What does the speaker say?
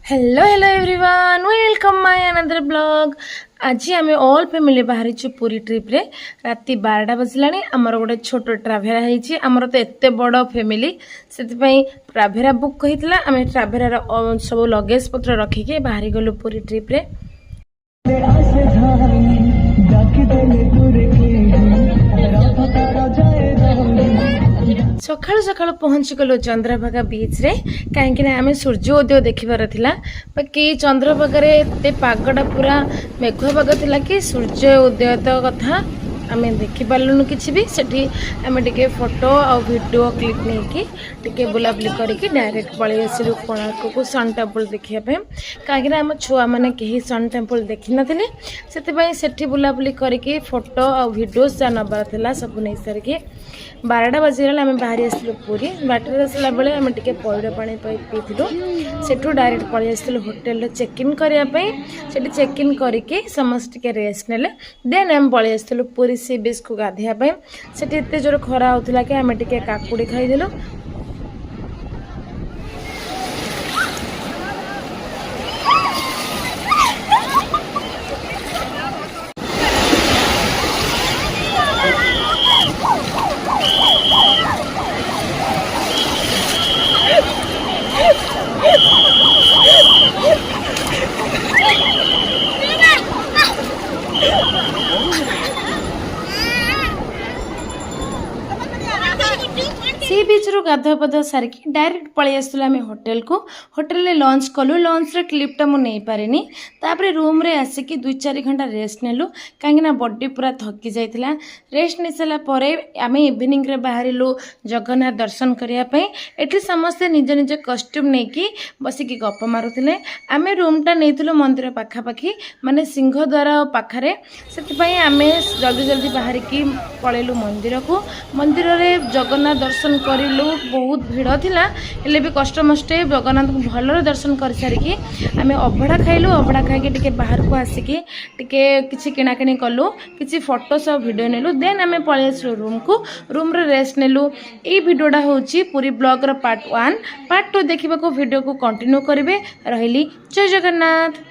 Hello hello everyone welcome my another blog. आज आम all family बाहरी पूरी ट्रिप रे राति 12टा बजला आमर गोटे छोट ट्राभेरा होती आमर तो एत बड़ फैमिली से ट्राभेरा बुक होता आम ट्राभेरार सब लगेज पत्र रखिके बाहरी गलु पूरी ट्रिप रे। सकाळु सकाळु पहुँची गलु चंद्रभागा बीच रे कहीं आम सूर्योदय देखिबार थिला बाकी चंद्रभागा एते पागटा पूरा मेघुआ पाग थिला कि सूर्य उदय तो कथा आम देखिपार्लुनु कि भी सेठी आम टिके फोटो और वीडियो क्लिप नहीं टिके बुलाबुली करके डायरेक्ट पलि आसिलु कोणार्क को सन टेम्पल देखिए कहीं आम छुआ मैंने कहीं सन टेम्पल देखी नथिले से बुलाबुली करके फोटो और वीडियोस जहाँ नबार था सब नहीं सारिके 12टा बजीगला आम बाहरी आसलु पूरी बाटर आसला बेले आम टिके पैड़ पानी पीलु सेठू डायरेक्ट पलि आसलु होटेल चेक-इन करने से चेक-इन करके समस्त टिके रेस्ट नेले देन आम पलि आसलु पूरी सी बीच को गाधिया से एत जोर खरा होता कि आम टिके काकुड़ी खाईदेलु। सी बीच रू गाधुआ पाधुआ सारिकी डायरेक्ट पलि आसलु आम होटेल को होटेल रे लंच कलु लंच रे क्लिपटा मु नहीं पारेनी तापरे रूम रे आसिकी 2-4 घंटा रेस्ट नेलु कहीं बॉडी पूरा थकी जाइतिला रेस्ट नहीं सारा परे आम इवनिंग रे बाहरिलु जगन्नाथ दर्शन करिया पई एठी समस्ते निज निज कॉस्ट्यूम नेकी बसिकी गप मारुतिले आम रूमटा नेइतिलु मंदिर पाखापाखी माने सिंहद्वार पाखरे सेति आम जल्दी जल्दी बाहरिकी पळेलु मंदिर को मंदिर रे जगन्नाथ दर्शन करिलु बहुत भीड़ थिला हेले भी कष्ट मष्टे जगन्नाथ को भलरे दर्शन कर सारिकी आम अभड़ा खाइलु अभड़ा खाइके टिके बाहर को आसिकी टिके किछि किणाकिणी कलु किछि फोटोस और वीडियो नेलु देन आम पळि आसलु रूम रे रेस्ट नेलु। ई वीडियोटा होची पूरी ब्लॉग रो पार्ट 1 पार्ट 2 देखिबा को वीडियो को कंटिन्यू करिवे रहिली। जय जगन्नाथ।